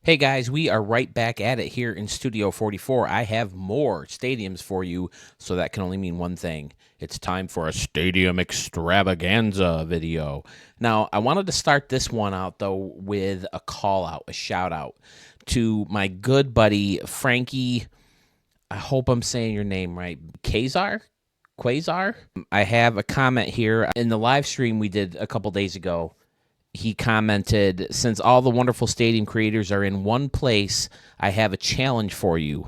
Hey guys, we are right back at it here in Studio 44. I have more stadiums for you, so that can only mean one thing. It's time for a Stadium Extravaganza video. Now, I wanted to start this one out, though, with a call out, a shout out to my good buddy, Frankie. I hope I'm saying your name right. Quasar? I have a comment here in the live stream we did a couple days ago. He commented, since all the wonderful stadium creators are in one place, I have a challenge for you.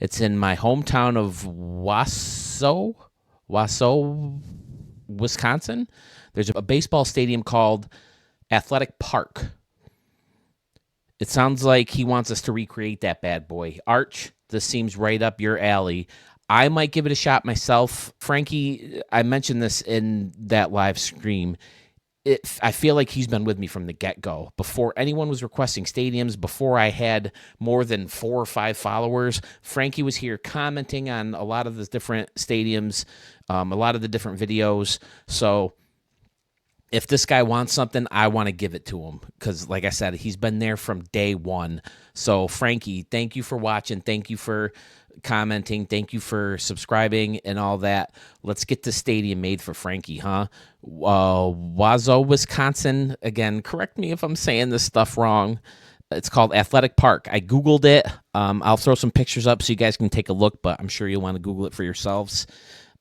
It's in my hometown of Wausau, Wisconsin. There's a baseball stadium called Athletic Park. It sounds like he wants us to recreate that bad boy. Arch, this seems right up your alley. I might give it a shot myself. Frankie, I mentioned this in that live stream. I feel like he's been with me from the get-go. Before anyone was requesting stadiums, before I had more than 4 or 5 followers, Frankie was here commenting on a lot of the different stadiums, a lot of the different videos. So if this guy wants something, I want to give it to him because, like I said, he's been there from day one. So, Frankie, thank you for watching. Thank you for commenting. Thank you for subscribing and all that. Let's get the stadium made for Frankie, huh? Wausau, Wisconsin. Again, correct me if I'm saying this stuff wrong. It's called Athletic Park. I Googled it. I'll throw some pictures up so you guys can take a look, but I'm sure you'll want to Google it for yourselves.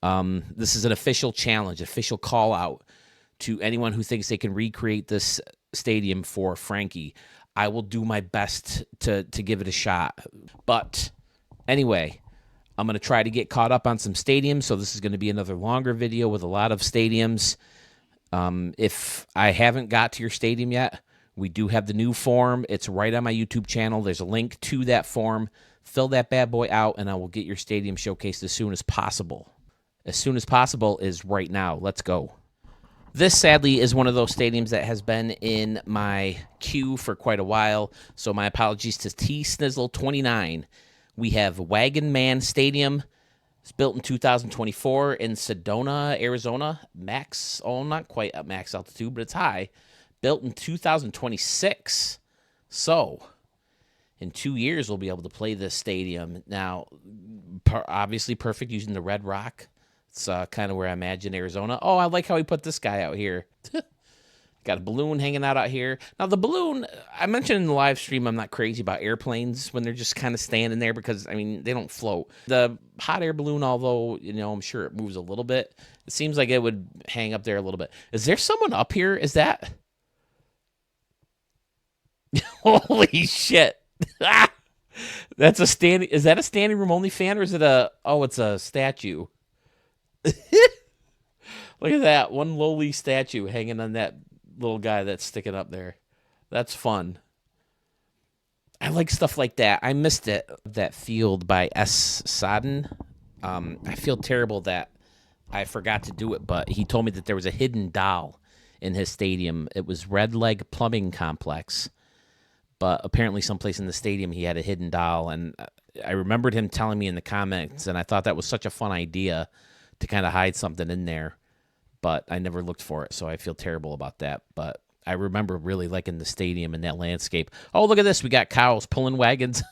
This is an official challenge, official call out to anyone who thinks they can recreate this stadium for Frankie. I will do my best to give it a shot. But anyway, I'm going to try to get caught up on some stadiums, so this is going to be another longer video with a lot of stadiums. If I haven't got to your stadium yet, we do have the new form. It's right on my YouTube channel. There's a link to that form. Fill that bad boy out, and I will get your stadium showcased as soon as possible. As soon as possible is right now. Let's go. This, sadly, is one of those stadiums that has been in my queue for quite a while, so my apologies to T-Snizzle29. We have Wagonman Stadium. It's built in 2024 in Sedona, Arizona. Not quite at max altitude, but it's high. Built in 2026. So, in 2 years, we'll be able to play this stadium. Now, obviously perfect using the red rock. It's kind of where I imagine Arizona. Oh, I like how he put this guy out here. Got a balloon hanging out here. Now, the balloon, I mentioned in the live stream, I'm not crazy about airplanes when they're just kind of standing there because, I mean, they don't float. The hot air balloon, although, I'm sure it moves a little bit, it seems like it would hang up there a little bit. Is there someone up here? Is that? Holy shit. That's a standing, is that a standing room only fan or is it it's a statue? Look at that. One lowly statue hanging on that little guy that's sticking up there. That's fun. I like stuff like that. I missed it. That field by STADIUM. I feel terrible that I forgot to do it, but he told me that there was a hidden doll in his stadium. It was Red Leg Plumbing Complex, but apparently someplace in the stadium he had a hidden doll, and I remembered him telling me in the comments, and I thought that was such a fun idea to kind of hide something in there, but I never looked for it, so I feel terrible about that. But I remember really liking the stadium and that landscape. Oh, look at this. We got cows pulling wagons.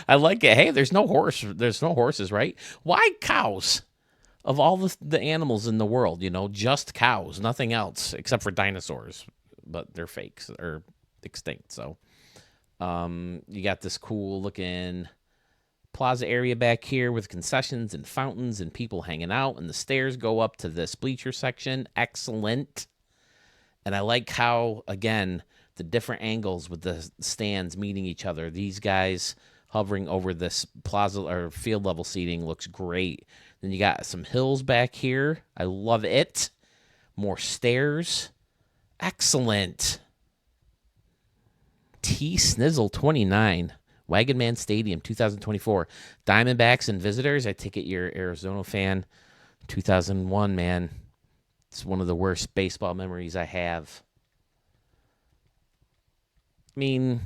I like it. Hey, there's no horses, right? Why cows? Of all the animals in the world, just cows, nothing else, except for dinosaurs. But they're fakes or extinct, so. You got this cool looking plaza area back here with concessions and fountains and people hanging out, and the stairs go up to this bleacher section. Excellent. And I like how, again, the different angles with the stands meeting each other. These guys hovering over this plaza or field level seating looks great. Then you got some hills back here. I love it. More stairs. Excellent. T-Snizzle29. Wagonman Stadium, 2024. Diamondbacks and visitors. I take it you're an Arizona fan. 2001, man. It's one of the worst baseball memories I have. I mean,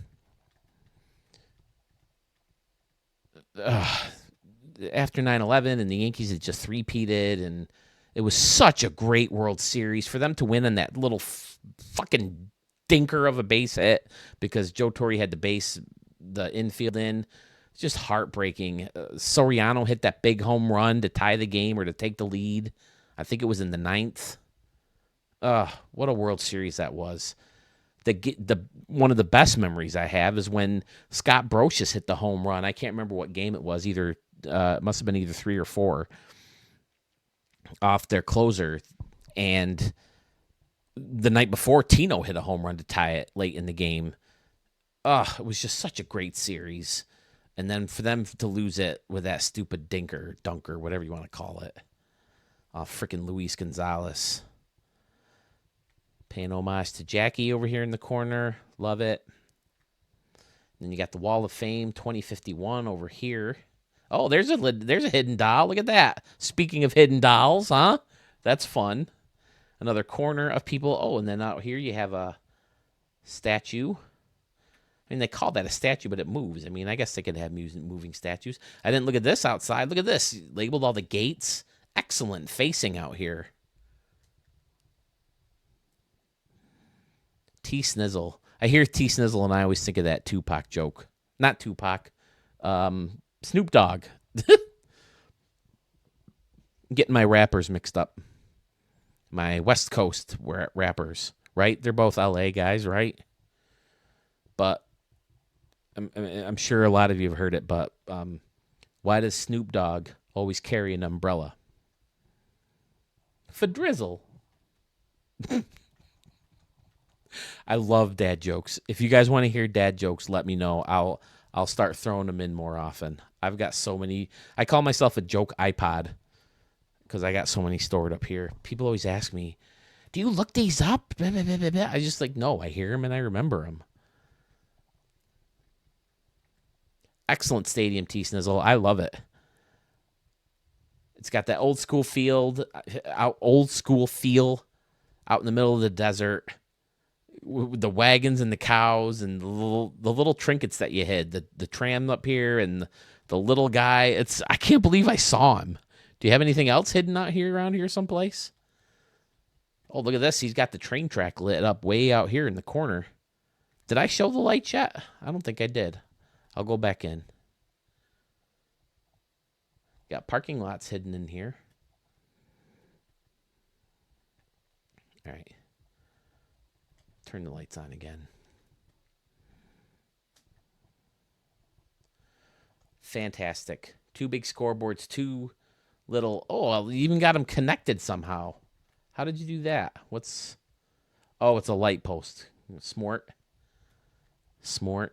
after 9/11 and the Yankees had just three-peated, and it was such a great World Series. For them to win in that little fucking stinker of a base hit because Joe Torre had the infield in. It's just heartbreaking. Soriano hit that big home run to tie the game or to take the lead. I think it was in the ninth. What a World Series that was. The one of the best memories I have is when Scott Brocious hit the home run. I can't remember what game it was. It must have been either 3 or 4 off their closer. And the night before, Tino hit a home run to tie it late in the game. It was just such a great series. And then for them to lose it with that stupid dunker, whatever you want to call it. Freaking Luis Gonzalez. Paying homage to Jackie over here in the corner. Love it. Then you got the Wall of Fame 2051 over here. Oh, there's a hidden doll. Look at that. Speaking of hidden dolls, huh? That's fun. Another corner of people. Oh, and then out here you have a statue. I mean, they call that a statue, but it moves. I mean, I guess they could have moving statues. I didn't look at this outside. Look at this. Labeled all the gates. Excellent facing out here. T Snizzle. I hear T Snizzle and I always think of that Tupac joke. Not Tupac. Snoop Dogg. Getting my rappers mixed up. My West Coast rappers, right? They're both LA guys, right? But I'm sure a lot of you have heard it, but why does Snoop Dogg always carry an umbrella? For drizzle. I love dad jokes. If you guys want to hear dad jokes, let me know. I'll start throwing them in more often. I've got so many. I call myself a joke iPod because I got so many stored up here. People always ask me, do you look these up? I just no, I hear them and I remember them. Excellent stadium, T Snizzle. I love it. It's got that old school feel out in the middle of the desert. With the wagons and the cows and the little trinkets that you hid, the tram up here and the little guy. I can't believe I saw him. Do you have anything else hidden out here around here someplace? Oh, look at this. He's got the train track lit up way out here in the corner. Did I show the lights yet? I don't think I did. I'll go back in. Got parking lots hidden in here. All right. Turn the lights on again. Fantastic. 2 big scoreboards, 2 little... Oh, you even got them connected somehow. How did you do that? Oh, it's a light post. Smart. Cool.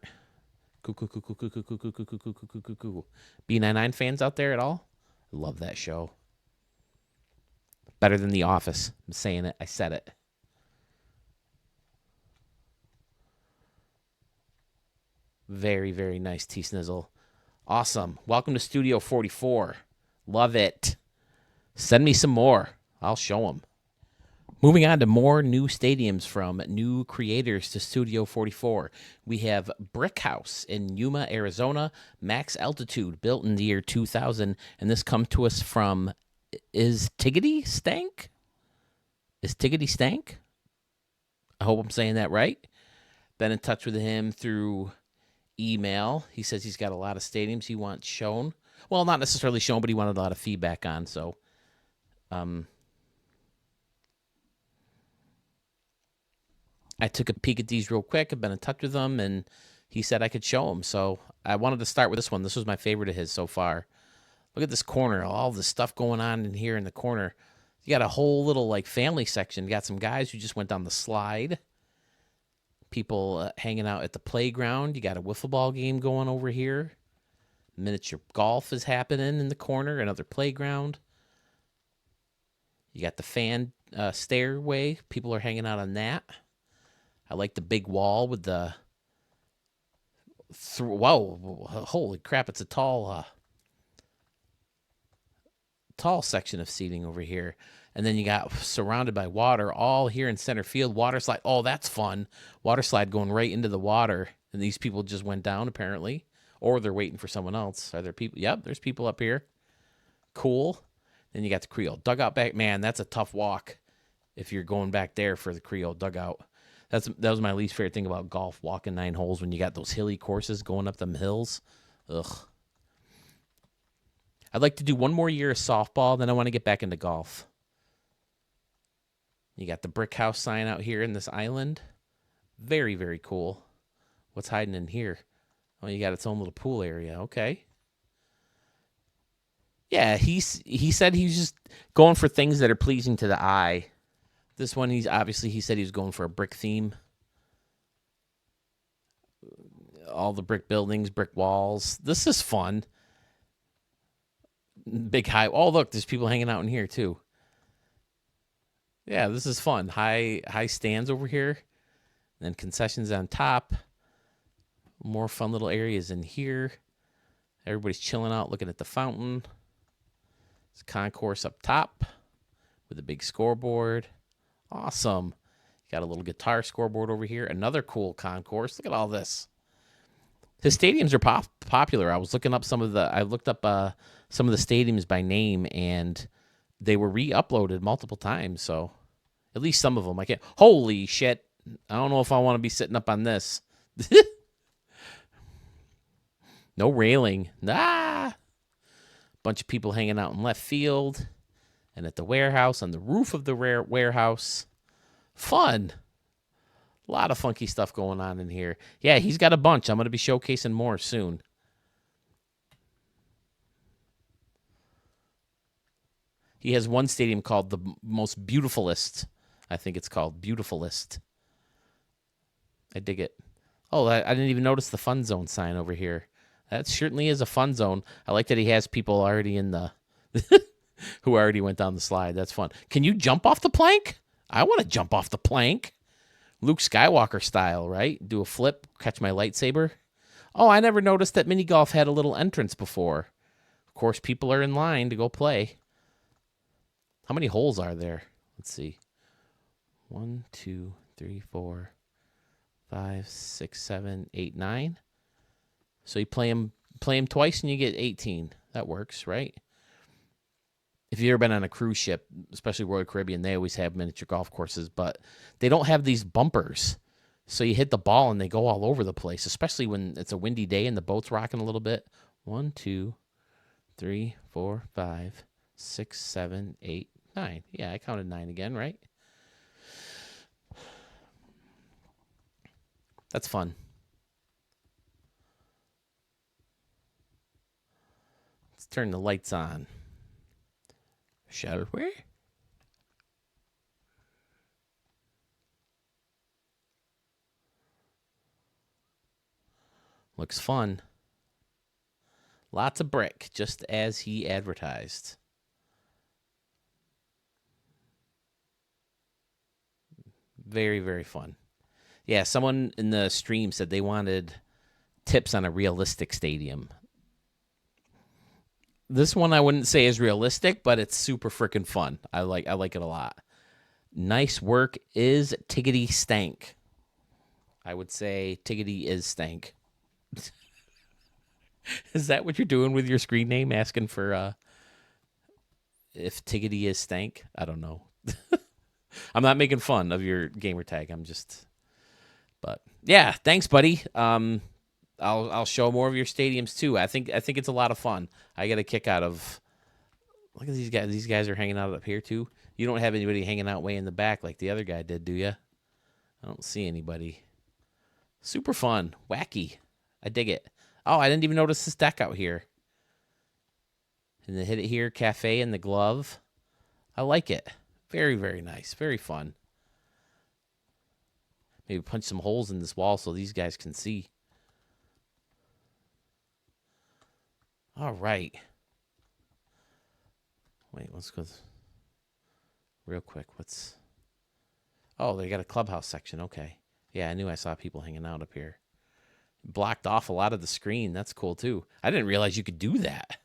B99 fans out there at all? I love that show. Better than The Office. I'm saying it. I said it. Very, very nice, T Snizzle. Awesome. Welcome to Studio 44. Love it. Send me some more. I'll show them. Moving on to more new stadiums from new creators to Studio 44. We have Brick House in Yuma, Arizona. Max altitude, built in the year 2000. And this comes to us from, is Tiggity Stank? I hope I'm saying that right. Been in touch with him through email. He says he's got a lot of stadiums he wants shown. Well, not necessarily shown, but he wanted a lot of feedback on. So, I took a peek at these real quick. I've been in touch with him, and he said I could show him. So I wanted to start with this one. This was my favorite of his so far. Look at this corner. All the stuff going on in here in the corner. You got a whole little family section. You got some guys who just went down the slide. People hanging out at the playground. You got a wiffle ball game going over here. Miniature golf is happening in the corner. Another playground. You got the fan stairway. People are hanging out on that. I like the big wall with the... Whoa, holy crap, it's a tall section of seating over here. And then you got surrounded by water all here in center field. Water slide. Oh, that's fun. Water slide going right into the water. And these people just went down, apparently. Or they're waiting for someone else. Are there people? Yep, there's people up here. Cool. Then you got the Creole dugout back. Man, that's a tough walk if you're going back there for the Creole dugout. That was my least favorite thing about golf, walking 9 holes when you got those hilly courses going up them hills. Ugh. I'd like to do one more year of softball, then I want to get back into golf. You got the brick house sign out here in this island. Very, very cool. What's hiding in here? Oh, you got its own little pool area. Okay. Yeah, he said he's just going for things that are pleasing to the eye. This one, he said he was going for a brick theme. All the brick buildings, brick walls. This is fun. Big high. Oh, look, there's people hanging out in here too. Yeah, this is fun. High stands over here. And then concessions on top. More fun little areas in here. Everybody's chilling out, looking at the fountain. It's concourse up top with a big scoreboard. Awesome. Got a little guitar scoreboard over here. Another cool concourse. Look at all this. His stadiums are popular. I looked up some of the stadiums by name, and they were re-uploaded multiple times. So at least some of them. I can't. Holy shit! I don't know if I want to be sitting up on this. No railing. Ah. Bunch of people hanging out in left field, and at the warehouse, on the roof of the warehouse. Fun. A lot of funky stuff going on in here. Yeah, he's got a bunch. I'm going to be showcasing more soon. He has one stadium called the most beautifulest. I think it's called Beautifulest. I dig it. Oh, I didn't even notice the fun zone sign over here. That certainly is a fun zone. I like that he has people already in the who already went down the slide. That's fun. Can you jump off the plank? I want to jump off the plank. Luke Skywalker style, right? Do a flip, catch my lightsaber. Oh, I never noticed that mini golf had a little entrance before. Of course, people are in line to go play. How many holes are there? Let's see. 1, 2, 3, 4, 5, 6, 7, 8, 9. So you play them twice and you get 18. That works, right? If you've ever been on a cruise ship, especially Royal Caribbean, they always have miniature golf courses, but they don't have these bumpers. So you hit the ball and they go all over the place, especially when it's a windy day and the boat's rocking a little bit. 1, 2, 3, 4, 5, 6, 7, 8, 9. Yeah, I counted 9 again, right? That's fun. Let's turn the lights on. Shall we? Looks fun. Lots of brick, just as he advertised. Very, very fun. Yeah, someone in the stream said they wanted tips on a realistic stadium. This one I wouldn't say is realistic, but it's super freaking fun. I like it a lot. Nice work is Tiggity Stank. I would say Tiggity is Stank. Is that what you're doing with your screen name, asking for if Tiggity is Stank? I don't know. I'm not making fun of your gamer tag. But yeah, thanks, buddy. I'll show more of your stadiums too. I think it's a lot of fun. I get a kick out of. Look at these guys. These guys are hanging out up here too. You don't have anybody hanging out way in the back like the other guy did, do you? I don't see anybody. Super fun, wacky. I dig it. Oh, I didn't even notice this deck out here. And the Hit It Here Cafe and the glove. I like it. Very, very nice. Very fun. Maybe punch some holes in this wall so these guys can see. All right. Wait, let's go real quick. Oh, they got a clubhouse section. Okay. Yeah, I knew I saw people hanging out up here. Blocked off a lot of the screen. That's cool, too. I didn't realize you could do that.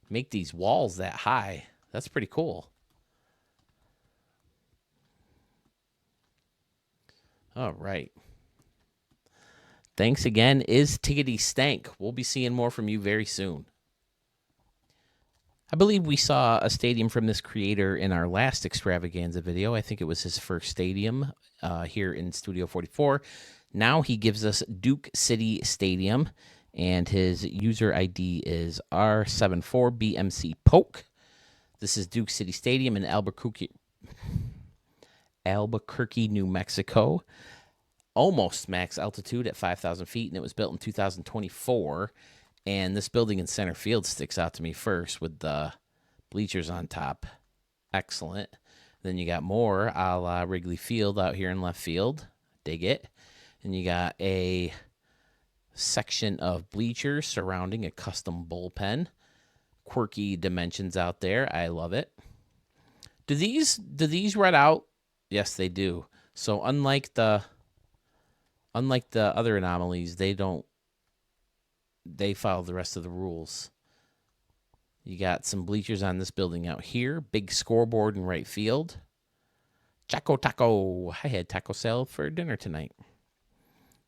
Make these walls that high. That's pretty cool. All right. Thanks again, is Tiggity Stank. We'll be seeing more from you very soon. I believe we saw a stadium from this creator in our last extravaganza video. I think it was his first stadium here in Studio 44. Now he gives us Duke City Stadium, and his user ID is R74BMC Poke. This is Duke City Stadium in Albuquerque, New Mexico. Almost max altitude at 5,000 feet, and it was built in 2024. And this building in center field sticks out to me first with the bleachers on top. Excellent. Then you got more a la Wrigley Field out here in left field. Dig it. And you got a section of bleachers surrounding a custom bullpen. Quirky dimensions out there. I love it. Do these red out? Yes, they do. So unlike the other anomalies, they follow the rest of the rules. You got some bleachers on this building out here. Big scoreboard in right field. Choco Taco. I had taco salad for dinner tonight.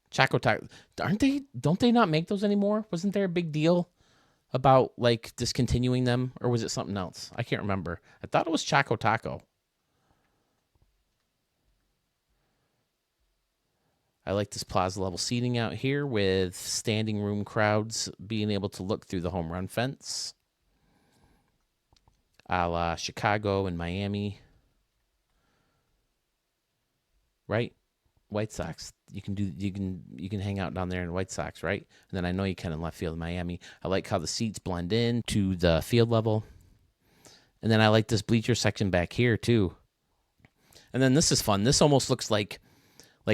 Choco Taco. Don't they not make those anymore? Wasn't there a big deal about like discontinuing them? Or was it something else? I can't remember. I thought it was Choco Taco. I like this plaza level seating out here with standing room crowds being able to look through the home run fence. A la Chicago and Miami. Right? White Sox. You can hang out down there in White Sox, right? And then I know you can in left field in Miami. I like how the seats blend in to the field level. And then I like this bleacher section back here too. And then this is fun. This almost looks like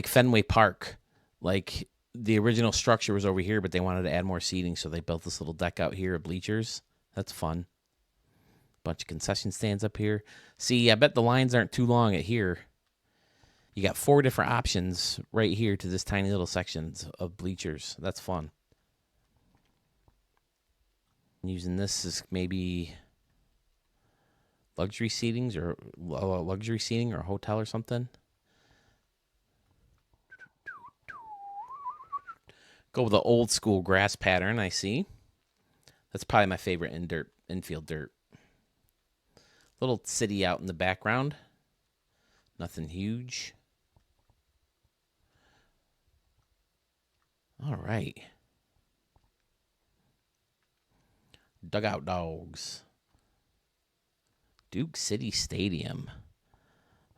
Fenway Park. Like the original structure was over here, but they wanted to add more seating, so they built this little deck out here of bleachers. That's fun. Bunch of concession stands up here. See, I bet the lines aren't too long at here. You got 4 different options right here to this tiny little sections of bleachers. That's fun. Using this as maybe luxury seating or a hotel or something. Go with the old school grass pattern, I see. That's probably my favorite infield dirt. Little city out in the background. Nothing huge. All right. Dugout Dogs. Duke City Stadium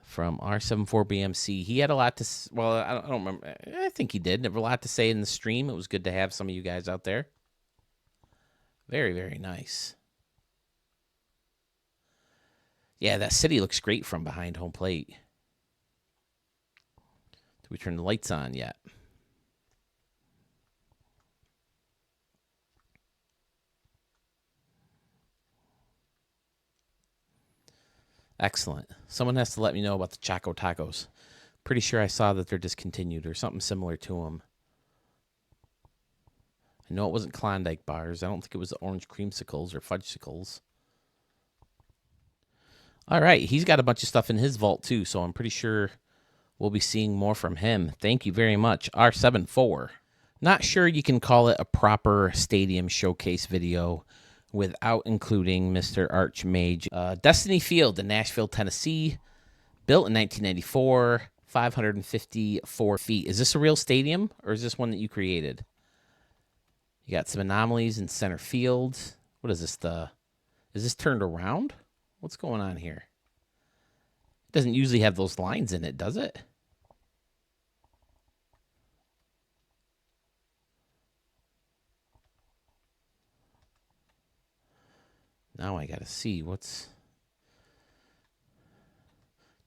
from R74BMC. He had a lot to, well, I don't remember. I think he did. Never a lot to say in the stream. It was good to have some of you guys out there. Very, very nice. Yeah, that city looks great from behind home plate. Did we turn the lights on yet? Excellent. Someone has to let me know about the Choco Tacos. Pretty sure I saw that they're discontinued or something similar to them. I know it wasn't Klondike bars. I don't think it was the orange creamsicles or fudgesicles. All right. He's got a bunch of stuff in his vault too, so I'm pretty sure we'll be seeing more from him. Thank you very much, R74. Not sure you can call it a proper stadium showcase video without including Mr. Archmage. Destiny Field in Nashville, Tennessee. Built in 1994, 554 feet. Is this a real stadium, or is this one that you created? You got some anomalies in center field. What is this? Is this turned around? What's going on here? It doesn't usually have those lines in it, does it? Now I gotta see what's...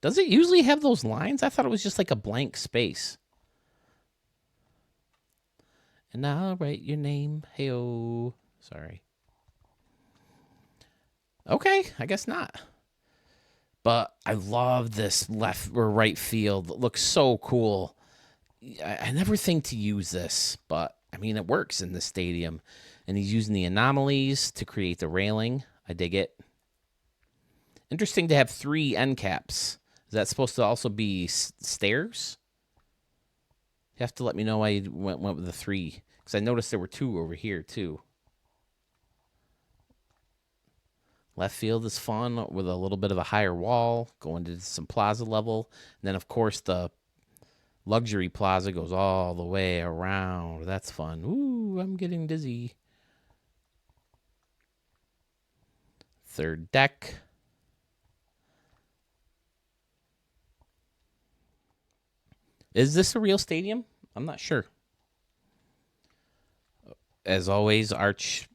Does it usually have those lines? I thought it was just like a blank space. And I'll write your name. Hey-oh. Sorry. Okay, I guess not. But I love this left or right field. It looks so cool. I never think to use this, but I mean, it works in this stadium. And he's using the anomalies to create the railing. I dig it. Interesting to have 3 end caps. Is that supposed to also be stairs? You have to let me know why you went with the 3. Because I noticed there were 2 over here, too. Left field is fun with a little bit of a higher wall, going to some plaza level. And then, of course, the luxury plaza goes all the way around. That's fun. Ooh, I'm getting dizzy. Third deck. Is this a real stadium? I'm not sure. As always, Arch,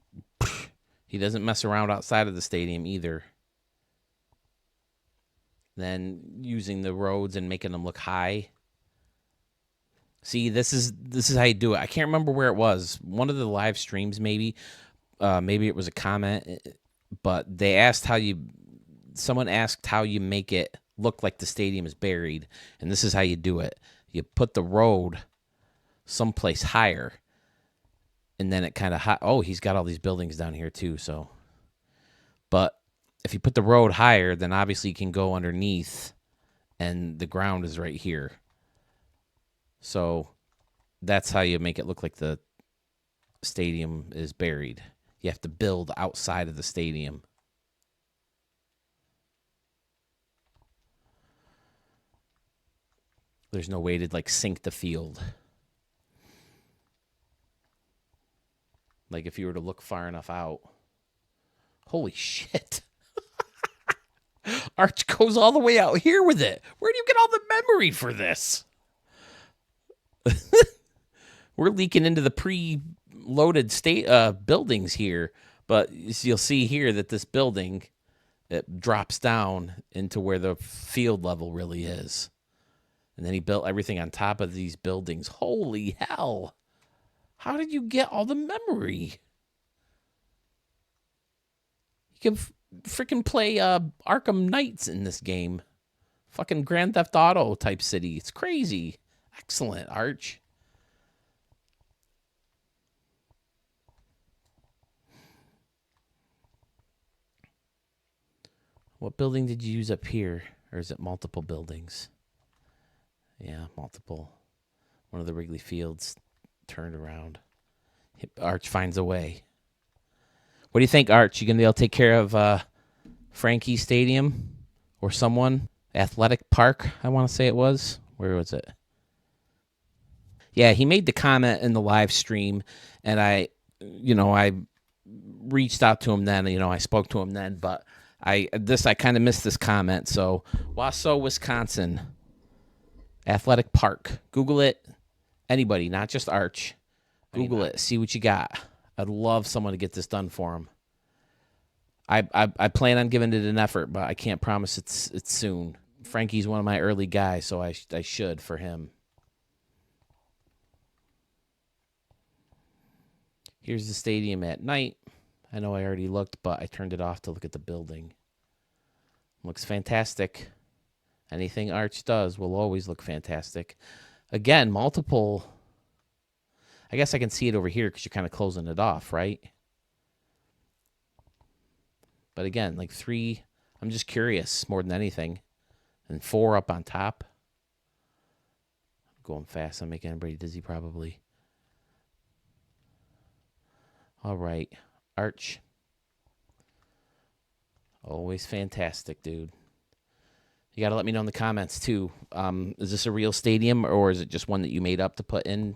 he doesn't mess around outside of the stadium either. Then using the roads and making them look high. See, this is how you do it. I can't remember where it was. One of the live streams, maybe. Maybe it was a comment, but they asked someone asked how you make it look like the stadium is buried, and this is how you do it. You put the road someplace higher, and then it kind of he's got all these buildings down here too. So, but if you put the road higher, then obviously you can go underneath, and the ground is right here. So that's how you make it look like the stadium is buried. You have to build outside of the stadium. There's no way to like sink the field. Like if you were to look far enough out. Holy shit. Arch goes all the way out here with it. Where do you get all the memory for this? We're leaking into the pre-loaded buildings here, but you'll see here that this building, it drops down into where the field level really is. And then he built everything on top of these buildings. Holy hell. How did you get all the memory? You can freaking play Arkham Knights in this game. Fucking Grand Theft Auto type city. It's crazy. Excellent, Arch. What building did you use up here? Or is it multiple buildings? Yeah, multiple. One of the Wrigley Fields turned around. Arch finds a way. What do you think, Arch? You going to be able to take care of Frankie Stadium or someone? Athletic Park, I want to say it was. Where was it? Yeah, he made the comment in the live stream, and I reached out to him then. I spoke to him then, but I kind of missed this comment. So, Wausau, Wisconsin, Athletic Park. Google it. Anybody, not just Arch. Google it. See what you got. I'd love someone to get this done for him. I plan on giving it an effort, but I can't promise it's soon. Frankie's one of my early guys, so I should for him. Here's the stadium at night. I know I already looked, but I turned it off to look at the building. Looks fantastic. Anything Arch does will always look fantastic. Again, multiple. I guess I can see it over here because you're kind of closing it off, right? But again, like 3, I'm just curious more than anything. And 4 up on top. I'm going fast. I'm making everybody dizzy probably. All right. Arch. Always fantastic, dude. You got to let me know in the comments, too. Is this a real stadium, or is it just one that you made up to put in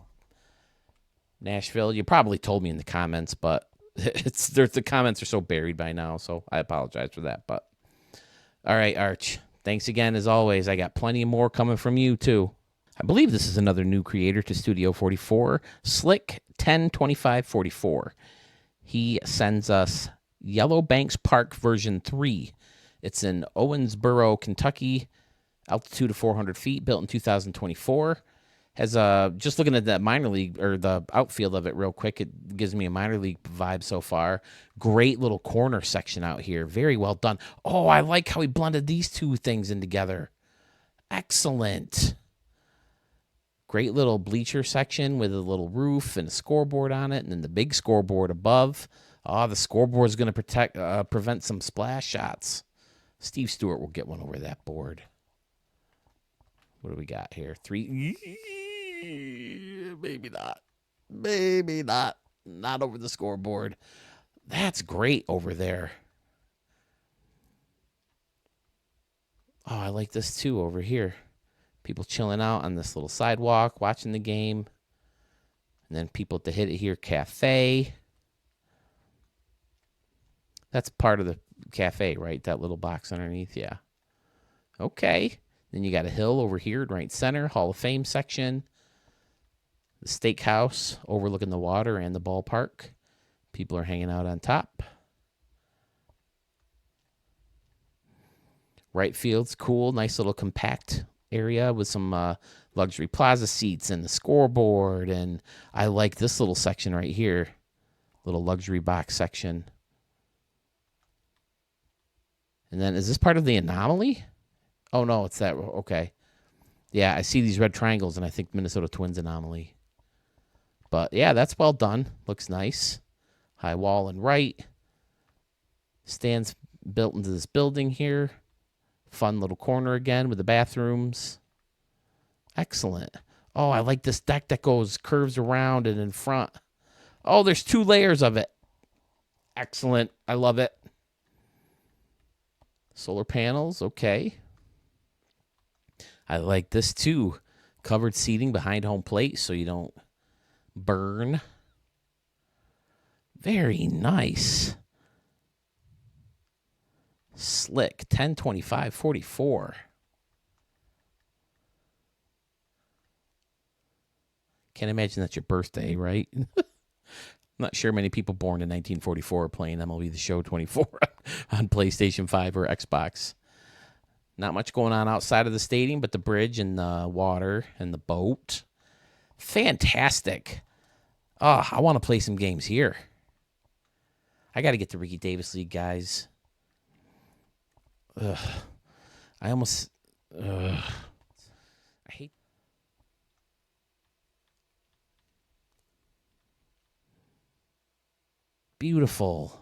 Nashville? You probably told me in the comments, but the comments are so buried by now, so I apologize for that. But all right, Arch. Thanks again, as always. I got plenty more coming from you, too. I believe this is another new creator to Studio 44, Slick 102544. He sends us Yellow Banks Park version 3. It's in Owensboro, Kentucky, altitude of 400 feet, built in 2024. Has just looking at that minor league or the outfield of it real quick, it gives me a minor league vibe so far. Great little corner section out here. Very well done. Oh, I like how he blended these two things in together. Excellent. Great little bleacher section with a little roof and a scoreboard on it, and then the big scoreboard above. Oh, the scoreboard is going to prevent some splash shots. Steve Stewart will get one over that board. What do we got here? 3. Maybe not. Maybe not. Not over the scoreboard. That's great over there. Oh, I like this too over here. People chilling out on this little sidewalk, watching the game. And then people at the Hit It Here Cafe. That's part of the cafe, right? That little box underneath, yeah. Okay. Then you got a hill over here in right center, Hall of Fame section. The steakhouse overlooking the water and the ballpark. People are hanging out on top. Right field's cool, nice little compact area with some luxury plaza seats and the scoreboard. And I like this little section right here, little luxury box section. And then is this part of the anomaly? Oh, no, it's that. Okay. Yeah, I see these red triangles, and I think Minnesota Twins anomaly. But, yeah, that's well done. Looks nice. High wall and right. Stands built into this building here. Fun little corner again with the bathrooms. Excellent. Oh, I like this deck that curves around and in front. Oh, there's 2 layers of it. Excellent. I love it. Solar panels, okay. I like this too. Covered seating behind home plate so you don't burn. Very nice. Slick, 10/25/44. Can't imagine that's your birthday, right? I'm not sure many people born in 1944 are playing MLB The Show 24 on PlayStation 5 or Xbox. Not much going on outside of the stadium, but the bridge and the water and the boat. Fantastic. Oh, I want to play some games here. I got to get the Ricky Davis League, guys. Ugh. I almost... I hate... Beautiful.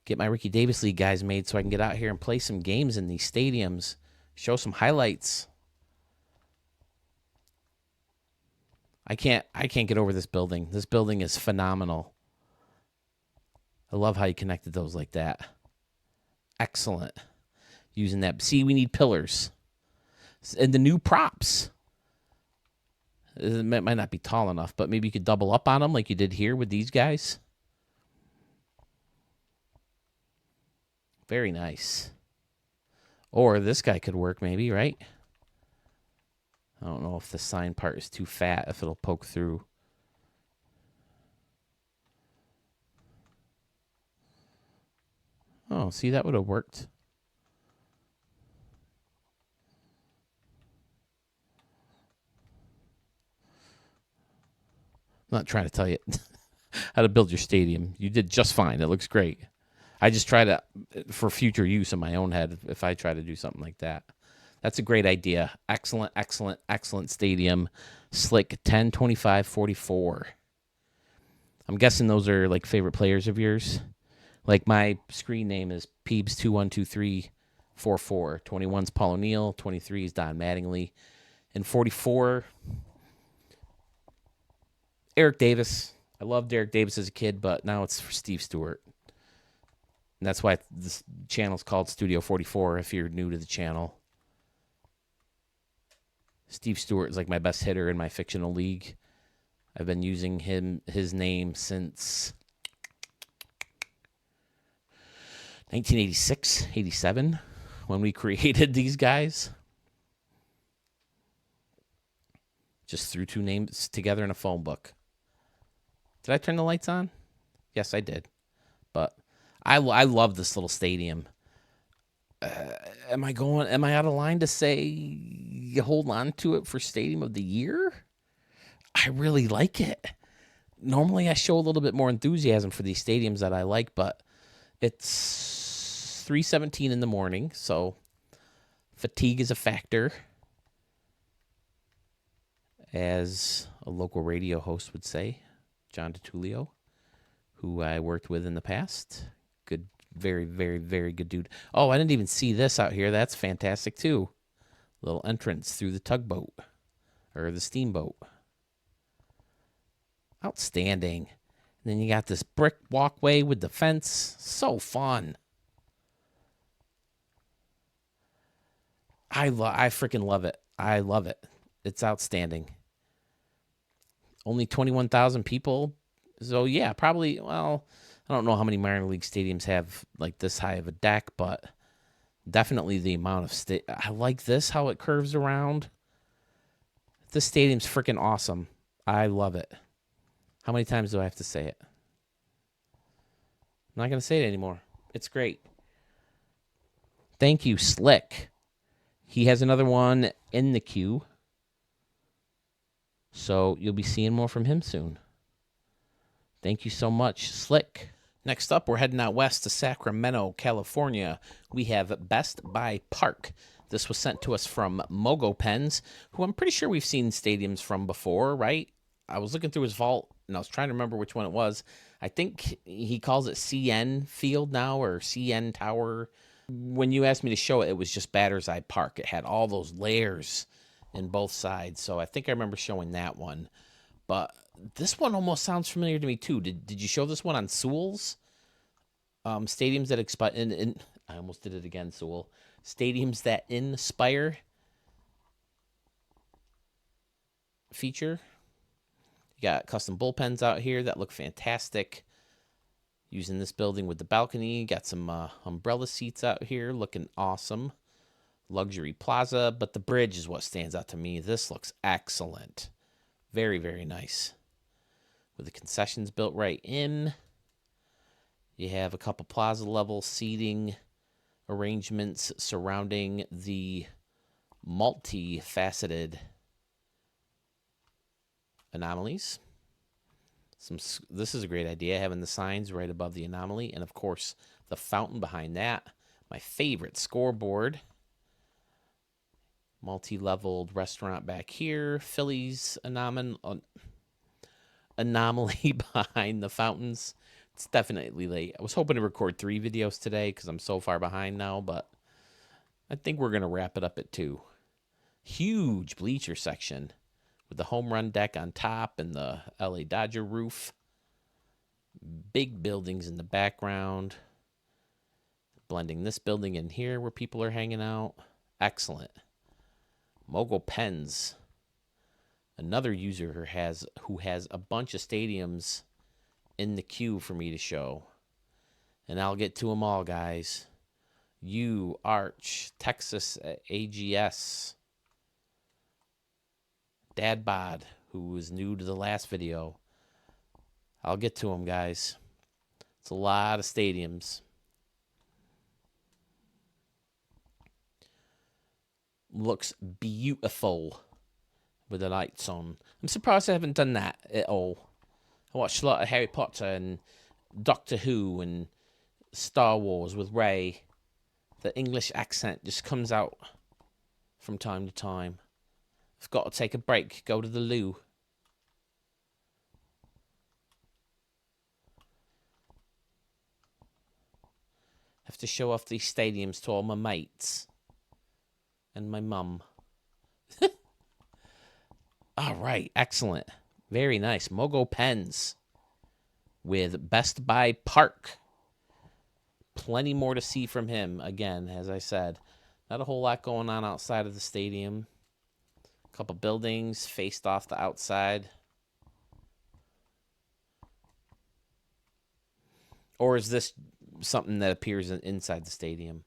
Get my Ricky Davis League guys made so I can get out here and play some games in these stadiums. Show some highlights. I can't get over this building. This building is phenomenal. I love how you connected those like that. Excellent. Using that. See, we need pillars. And the new props. It might not be tall enough, but maybe you could double up on them like you did here with these guys. Very nice. Or this guy could work maybe, right? I don't know if the sign part is too fat, if it'll poke through. Oh, see, that would have worked. I'm not trying to tell you how to build your stadium. You did just fine. It looks great. I just try to, for future use in my own head, if I try to do something like that. That's a great idea. Excellent, excellent, excellent stadium. Slick 10/25/44. I'm guessing those are like favorite players of yours. Like my screen name is Peebs212344. 21's Paul O'Neill. 23 is Don Mattingly. And 44, Eric Davis. I loved Eric Davis as a kid, but now it's for Steve Stewart. And that's why this channel's called Studio 44 if you're new to the channel. Steve Stewart is like my best hitter in my fictional league. I've been using his name since 1986, 87, when we created these guys. Just threw 2 names together in a phone book. Did I turn the lights on? Yes, I did. But I love this little stadium. Am I out of line to say you hold on to it for Stadium of the Year? I really like it. Normally I show a little bit more enthusiasm for these stadiums that I like, but it's 3:17 in the morning, so fatigue is a factor, as a local radio host would say, John DiTullio, who I worked with in the past. Good, very, very, very good dude. Oh, I didn't even see this out here. That's fantastic, too. Little entrance through the tugboat, or the steamboat. Outstanding. And then you got this brick walkway with the fence. So fun. I freaking love it. I love it. It's outstanding. Only 21,000 people. So yeah, probably, well, I don't know how many minor league stadiums have like this high of a deck, but definitely the amount of I like this, how it curves around. This stadium's freaking awesome. I love it. How many times do I have to say it? I'm not going to say it anymore. It's great. Thank you, Slick. He has another one in the queue. So you'll be seeing more from him soon. Thank you so much, Slick. Next up, we're heading out west to Sacramento, California. We have Best Buy Park. This was sent to us from Mogo Pens, who I'm pretty sure we've seen stadiums from before, right? I was looking through his vault, and I was trying to remember which one it was. I think he calls it CN Field now, or CN Tower. When you asked me to show it, it was just Batter's Eye Park. It had all those layers in both sides, so I think I remember showing that one. But this one almost sounds familiar to me, too. Did you show this one on Sewell's? Stadiums that expire... I almost did it again, Sewell. Stadiums that inspire feature. You got custom bullpens out here that look fantastic. Using this building with the balcony. Got some umbrella seats out here looking awesome. Luxury plaza, but the bridge is what stands out to me. This looks excellent. Very, very nice. With the concessions built right in. You have a couple plaza level seating arrangements surrounding the multi-faceted anomalies. This is a great idea, having the signs right above the anomaly, and of course the fountain behind that. My favorite scoreboard. Multi-leveled restaurant back here. Phillies anomaly behind the fountains. It's definitely late. I was hoping to record 3 videos today because I'm so far behind now, but I think we're going to wrap it up at 2. Huge bleacher section with the home run deck on top and the LA Dodger roof. Big buildings in the background. Blending this building in here where people are hanging out. Excellent. Mogul Pens. Another user who has a bunch of stadiums in the queue for me to show. And I'll get to them all, guys. You, Arch, Texas AGS, Dad Bod, who was new to the last video. I'll get to them, guys. It's a lot of stadiums. Looks beautiful with the lights on. I'm surprised I haven't done that at all. I watched a lot of Harry Potter and Doctor Who and Star Wars with Rey. The English accent just comes out from time to time. I've got to take a break, go to the loo. Have to show off these stadiums to all my mates and my mum. All right, excellent. Very nice. Mogo Pens with Best Buy Park. Plenty more to see from him. Again, as I said, not a whole lot going on outside of the stadium. A couple buildings faced off the outside. Or is this something that appears inside the stadium?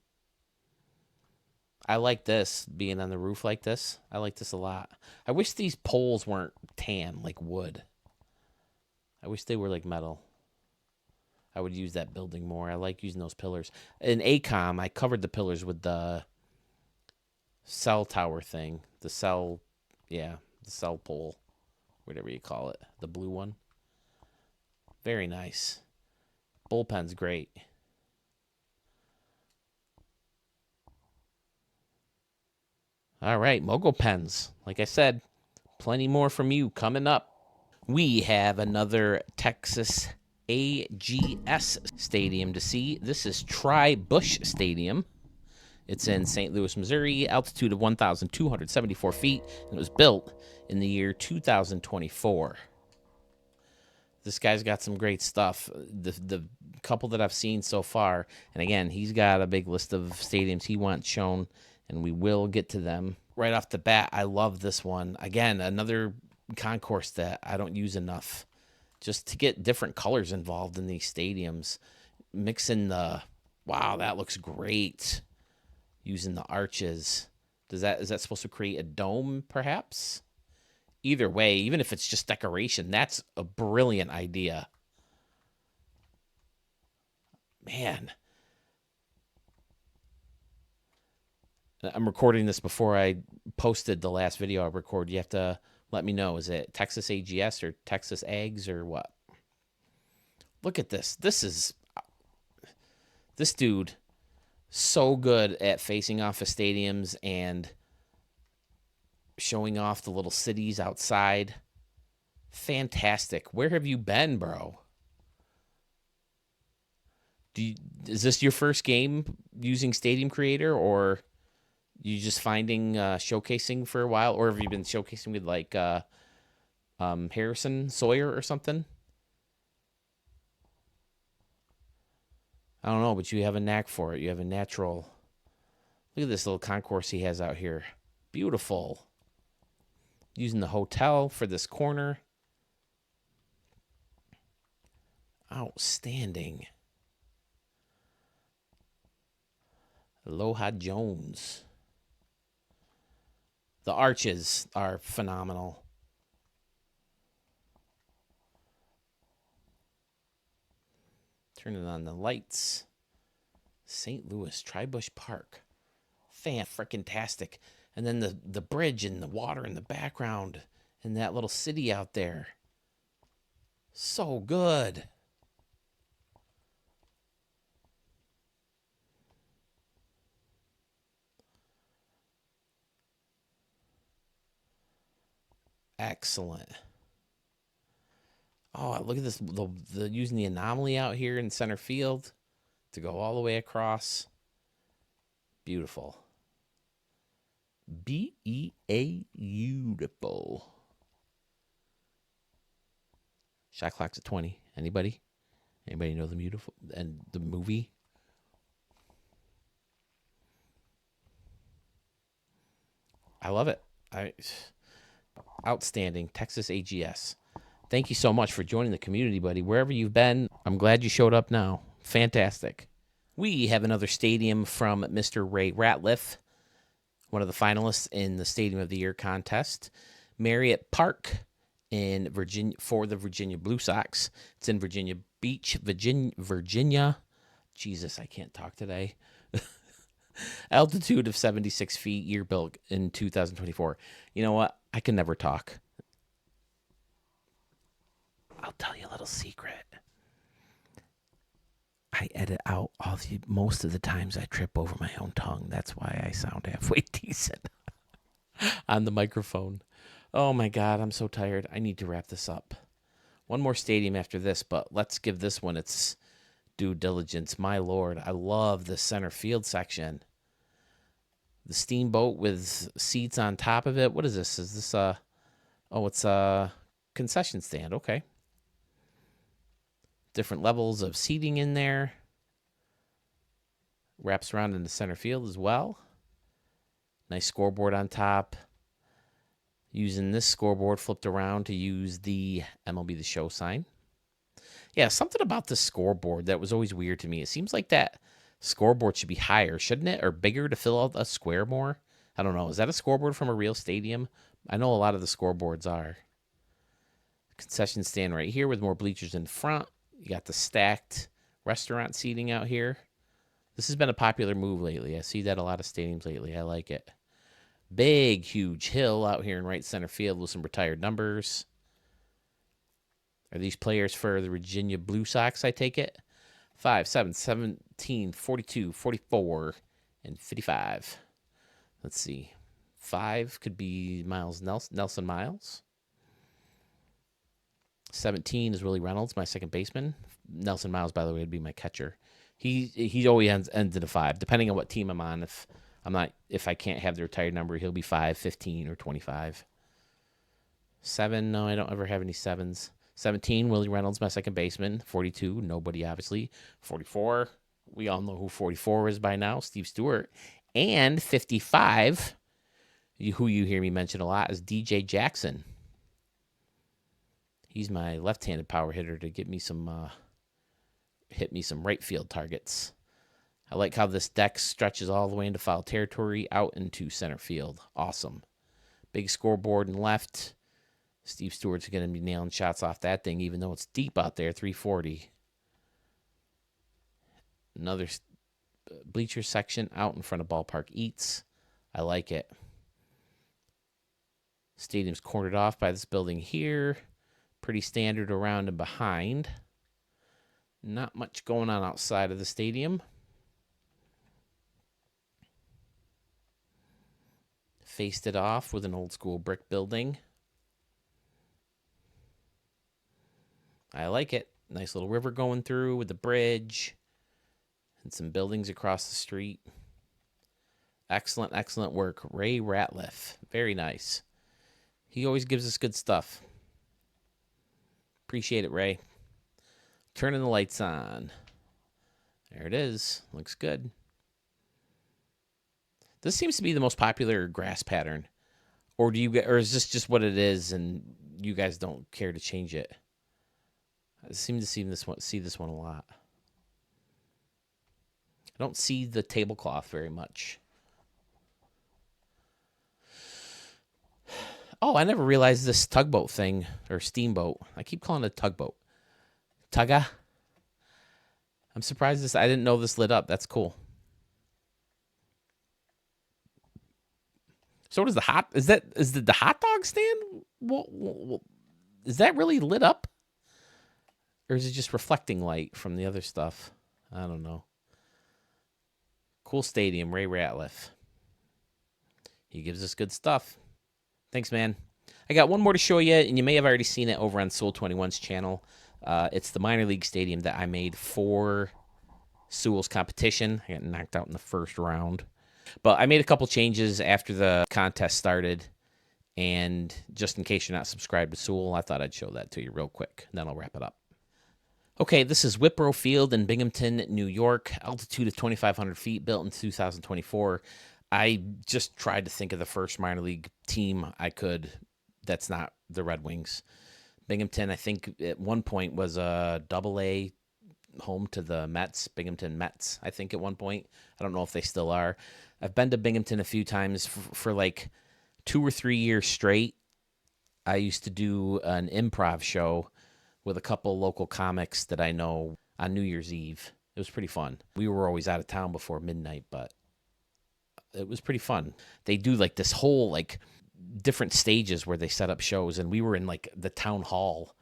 I like this, being on the roof like this. I like this a lot. I wish these poles weren't tan, like wood. I wish they were like metal. I would use that building more. I like using those pillars. In ACOM, I covered the pillars with the cell tower thing. The cell pole, whatever you call it. The blue one. Very nice. Bullpen's great. All right, Mogul Pens. Like I said, plenty more from you coming up. We have another Texas AGS stadium to see. This is Tri-Bush Stadium. It's in St. Louis, Missouri, altitude of 1,274 feet, and it was built in the year 2024. This guy's got some great stuff. The couple that I've seen so far, and again, he's got a big list of stadiums he wants shown and we will get to them. Right off the bat, I love this one. Again, another concourse that I don't use enough, just to get different colors involved in these stadiums. Mixing the, wow, that looks great. Using the arches. Is that supposed to create a dome, perhaps? Either way, even if it's just decoration, that's a brilliant idea. Man. I'm recording this before I posted the last video I recorded. You have to let me know. Is it Texas AGS or Texas Ags or what? Look at this. This dude, so good at facing off of stadiums and showing off the little cities outside. Fantastic. Where have you been, bro? Is this your first game using Stadium Creator, or you just finding showcasing for a while, or have you been showcasing with like Harrison Sawyer or something? I don't know, but you have a knack for it. You have a natural. Look at this little concourse he has out here. Beautiful. Using the hotel for this corner. Outstanding. Aloha Jones. The arches are phenomenal. Turning on the lights. St. Louis, Tribush Park. Fan-frickin-tastic. And then the bridge and the water in the background. And that little city out there. So good. Excellent. Oh, look at this. The using the anomaly out here in center field to go all the way across. Beautiful. Beautiful. Shot clock's at 20. Anybody? Anybody know the beautiful and the movie? I love it. Outstanding. Texas AGS. Thank you so much for joining the community, buddy. Wherever you've been, I'm glad you showed up now. Fantastic. We have another stadium from Mr. Ray Ratliff, one of the finalists in the Stadium of the Year contest. Marriott Park in Virginia for the Virginia Blue Sox. It's in Virginia Beach, Virginia. Jesus, I can't talk today. Altitude of 76 feet, year built in 2024. You know what? I can never talk. I'll tell you a little secret. I edit out most of the times I trip over my own tongue. That's why I sound halfway decent on the microphone. Oh my God, I'm so tired. I need to wrap this up. One more stadium after this, but let's give this one its due diligence. My Lord, I love the center field section. The steamboat with seats on top of it. What is this? Is this it's a concession stand. Okay. Different levels of seating in there. Wraps around in the center field as well. Nice scoreboard on top. Using this scoreboard flipped around to use the MLB The Show sign. Yeah, something about the scoreboard that was always weird to me. It seems like that scoreboard should be higher, shouldn't it? Or bigger to fill out a square more? I don't know. Is that a scoreboard from a real stadium? I know a lot of the scoreboards are. Concession stand right here with more bleachers in front. You got the stacked restaurant seating out here. This has been a popular move lately. I see that a lot of stadiums lately. I like it. Big, huge hill out here in right center field with some retired numbers. Are these players for the Virginia Blue Sox, I take it? 5, 7, 17, 42, 44, and 55. Let's see. 5 could be Nelson Miles. 17 is Willie Reynolds, my second baseman. Nelson Miles, by the way, would be my catcher. He always ends in a 5, depending on what team I'm on. If I can't have the retired number, he'll be 5, 15, or 25. 7, no, I don't ever have any 7s. 17, Willie Reynolds, my second baseman. 42, nobody, obviously. 44, we all know who 44 is by now, Steve Stewart. And 55, who you hear me mention a lot, is DJ Jackson. He's my left-handed power hitter to get me some, hit me some right field targets. I like how this deck stretches all the way into foul territory, out into center field. Awesome. Big scoreboard and left. Steve Stewart's going to be nailing shots off that thing, even though it's deep out there, 340. Another bleacher section out in front of Ballpark Eats. I like it. Stadium's cornered off by this building here. Pretty standard around and behind. Not much going on outside of the stadium. Faced it off with an old school brick building. I like it. Nice little river going through with the bridge and some buildings across the street. Excellent, excellent work. Ray Ratliff. Very nice. He always gives us good stuff. Appreciate it, Ray. Turning the lights on. There it is. Looks good. This seems to be the most popular grass pattern. Or is this just what it is and you guys don't care to change it? I seem to see this one a lot. I don't see the tablecloth very much. Oh, I never realized this tugboat thing, or steamboat. I keep calling it tugboat. Tugga. I'm surprised I didn't know this lit up. That's cool. So does the hot dog stand? Is that really lit up? Or is it just reflecting light from the other stuff? I don't know. Cool stadium, Ray Ratliff. He gives us good stuff. Thanks, man. I got one more to show you, and you may have already seen it over on Soul 21's channel. It's the minor league stadium that I made for Sewell's competition. I got knocked out in the first round. But I made a couple changes after the contest started. And just in case you're not subscribed to Sewell, I thought I'd show that to you real quick. And then I'll wrap it up. Okay, this is Whitborough Field in Binghamton, New York. Altitude of 2,500 feet, built in 2024. I just tried to think of the first minor league team I could that's not the Red Wings. Binghamton, I think, at one point was a Double-A home to the Mets, Binghamton Mets, I think, at one point. I don't know if they still are. I've been to Binghamton a few times for like 2 or 3 years straight. I used to do an improv show with a couple local comics that I know on New Year's Eve. It was pretty fun. We were always out of town before midnight, but it was pretty fun. They do like this whole like different stages where they set up shows, and we were in like the town hall,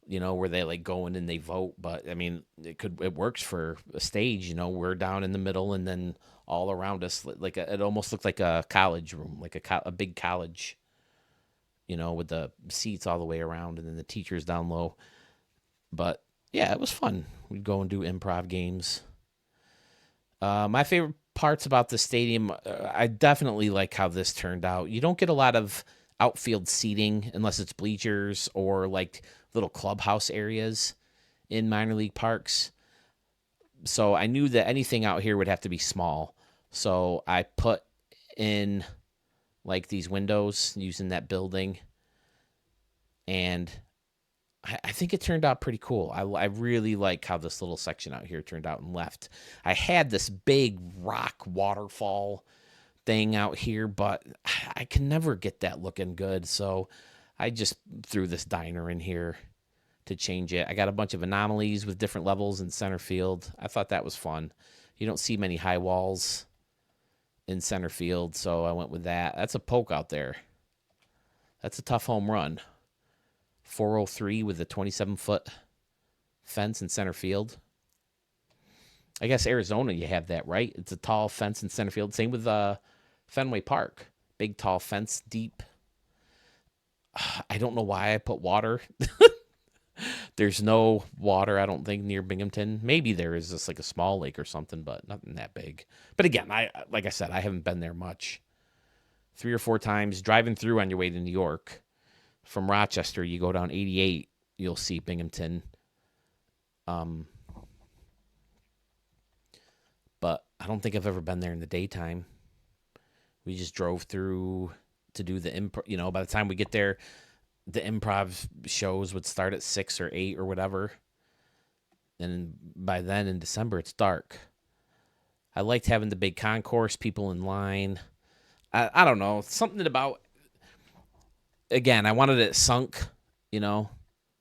you know, where they like go in and they vote. But I mean, it works for a stage, you know. We're down in the middle, and then all around us, like it almost looked like a college room, like a big college, you know, with the seats all the way around, and then the teachers down low. But yeah, it was fun. We'd go and do improv games. My favorite parts about the stadium, I definitely like how this turned out. You don't get a lot of outfield seating unless it's bleachers or like little clubhouse areas in minor league parks. So I knew that anything out here would have to be small. So I put in like these windows using that building, and I think it turned out pretty cool. I really like how this little section out here turned out and left. I had this big rock waterfall thing out here, but I can never get that looking good. So I just threw this diner in here to change it. I got a bunch of anomalies with different levels in center field. I thought that was fun. You don't see many high walls in center field, so I went with that. That's a poke out there. That's a tough home run. 403 with a 27-foot fence in center field. I guess Arizona, you have that, right? It's a tall fence in center field. Same with Fenway Park. Big, tall fence, deep. I don't know why I put water. There's no water, I don't think, near Binghamton. Maybe there is just like a small lake or something, but nothing that big. But again, like I said, I haven't been there much. 3 or 4 times driving through on your way to New York. From Rochester, you go down 88, you'll see Binghamton. But I don't think I've ever been there in the daytime. We just drove through to do the improv. You know, by the time we get there, the improv shows would start at 6 or 8 or whatever. And by then in December, it's dark. I liked having the big concourse, people in line. I don't know. Something about, again, I wanted it sunk, you know,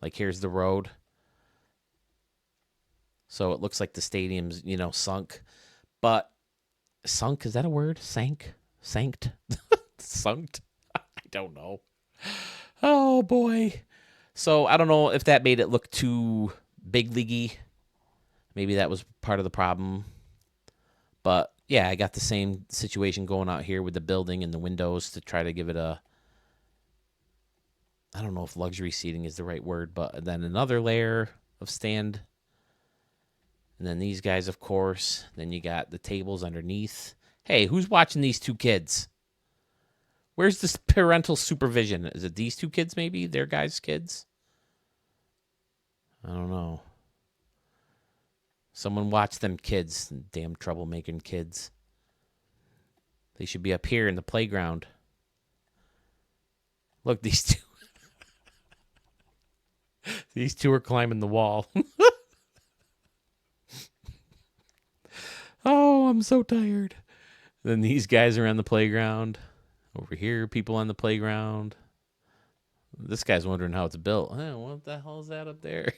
like here's the road. So it looks like the stadium's, you know, sunk. But sunk, is that a word? Sank? Sanked? Sunked? I don't know. Oh, boy. So I don't know if that made it look too big leaguey. Maybe that was part of the problem. But yeah, I got the same situation going out here with the building and the windows to try to give it a, I don't know if luxury seating is the right word, but then another layer of stand. And then these guys, of course. Then you got the tables underneath. Hey, who's watching these two kids? Where's this parental supervision? Is it these two kids maybe? Their guys' kids? I don't know. Someone watch them kids. Damn troublemaking kids. They should be up here in the playground. Look, these two. These two are climbing the wall. Oh, I'm so tired. Then these guys are on the playground. Over here, people on the playground. This guy's wondering how it's built. What the hell is that up there?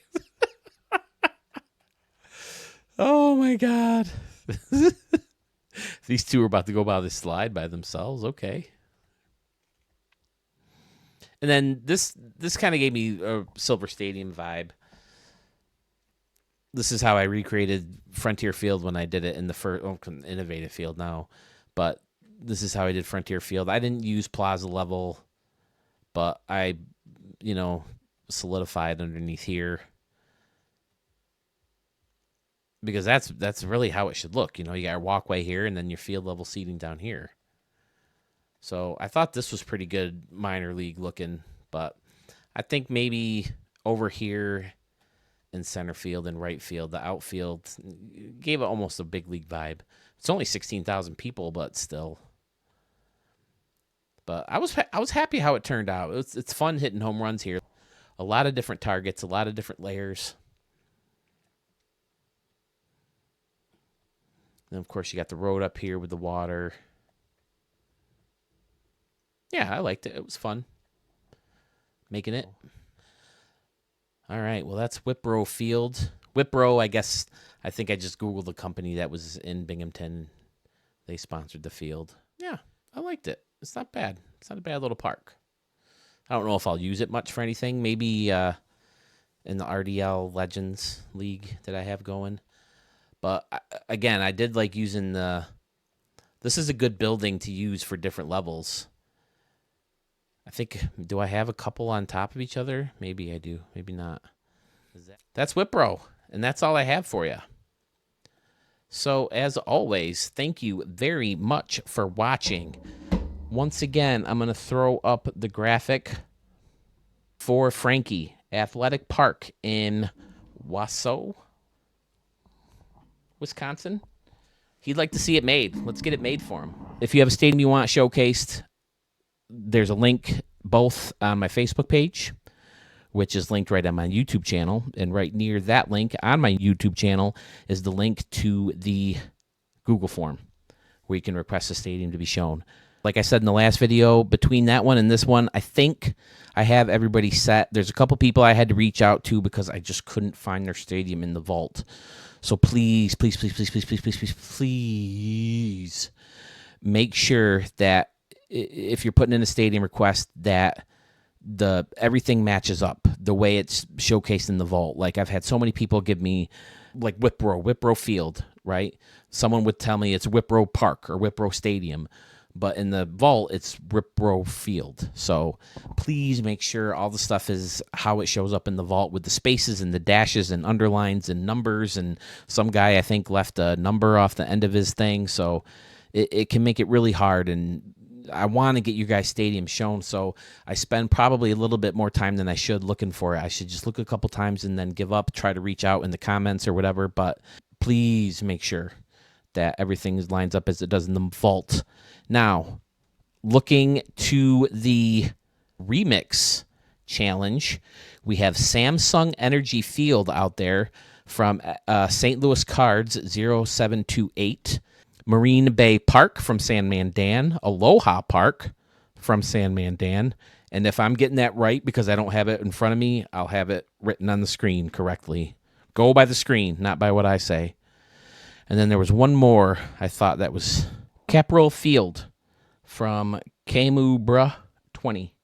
Oh, my God. These two are about to go by the slide by themselves. Okay. And then this kind of gave me a Silver Stadium vibe. This is how I recreated Frontier Field when I did it in the first Innovative Field now. But this is how I did Frontier Field. I didn't use plaza level, but I, you know, solidified underneath here. Because that's really how it should look. You know, you got a walkway here and then your field level seating down here. So I thought this was pretty good minor league looking, but I think maybe over here in center field and right field, the outfield gave it almost a big league vibe. It's only 16,000 people, but still. But I was happy how it turned out. It's fun hitting home runs here. A lot of different targets, a lot of different layers. And of course, you got the road up here with the water. Yeah, I liked it. It was fun making it. All right, well, that's Whitboro Field. Whitboro, I think I just Googled the company that was in Binghamton. They sponsored the field. Yeah, I liked it. It's not bad. It's not a bad little park. I don't know if I'll use it much for anything. Maybe in the RDL Legends League that I have going. But again, I did like using this is a good building to use for different levels. I think, do I have a couple on top of each other? Maybe I do. Maybe not. That's Whitboro, and that's all I have for you. So, as always, thank you very much for watching. Once again, I'm going to throw up the graphic for Frankie. Athletic Park in Wausau, Wisconsin. He'd like to see it made. Let's get it made for him. If you have a stadium you want showcased, there's a link both on my Facebook page, which is linked right on my YouTube channel. And right near that link on my YouTube channel is the link to the Google form where you can request a stadium to be shown. Like I said in the last video, between that one and this one, I think I have everybody set. There's a couple people I had to reach out to because I just couldn't find their stadium in the vault. So please, please, please, please, please, please, please, please, please make sure that if you're putting in a stadium request that everything matches up the way it's showcased in the vault. Like I've had so many people give me like Whitboro Field, right? Someone would tell me it's Whitboro Park or Whitboro Stadium, but in the vault it's Whitboro Field. So please make sure all the stuff is how it shows up in the vault with the spaces and the dashes and underlines and numbers. And some guy I think left a number off the end of his thing, so it can make it really hard. And I want to get you guys stadium shown, so I spend probably a little bit more time than I should looking for it. I should just look a couple times and then give up, try to reach out in the comments or whatever, but please make sure that everything lines up as it does in the vault. Now, Looking to the remix challenge, we have Samsung Energy Field out there from St. Louis Cards 0728, Marine Bay Park from Sandman Dan, Aloha Park from Sandman Dan. And if I'm getting that right, because I don't have it in front of me, I'll have it written on the screen correctly. Go by the screen, not by what I say. And then there was one more I thought that was Capril Field from Kamubra 20.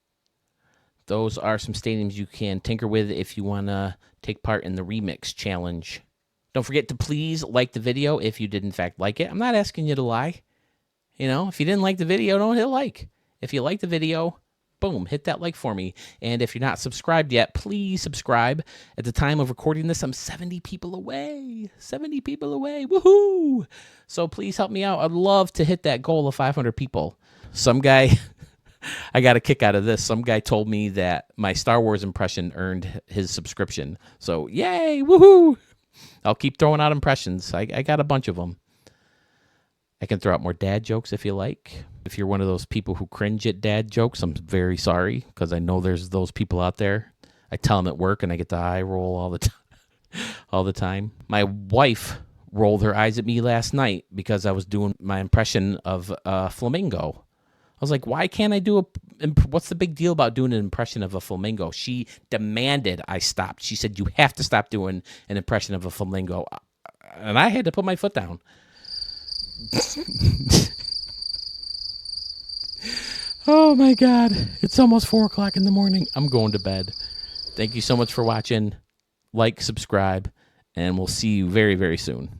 Those are some stadiums you can tinker with if you want to take part in the remix challenge. Don't forget to please like the video if you did in fact like it. I'm not asking you to lie. You know, if you didn't like the video, don't hit like. If you like the video, boom, hit that like for me. And if you're not subscribed yet, please subscribe. At the time of recording this, I'm 70 people away. 70 people away. Woohoo! So please help me out. I'd love to hit that goal of 500 people. Some guy, I got a kick out of this. Some guy told me that my Star Wars impression earned his subscription. So yay, woohoo! I'll keep throwing out impressions. I got a bunch of them. I can throw out more dad jokes if you like. If you're one of those people who cringe at dad jokes, I'm very sorry, because I know there's those people out there. I tell them at work, and I get the eye roll all the time. My wife rolled her eyes at me last night because I was doing my impression of a flamingo. I was like, why can't I do what's the big deal about doing an impression of a flamingo? She demanded I stopped. She said, you have to stop doing an impression of a flamingo. And I had to put my foot down. Oh my God. It's almost 4 o'clock in the morning. I'm going to bed. Thank you so much for watching. Like, subscribe, and we'll see you very, very soon.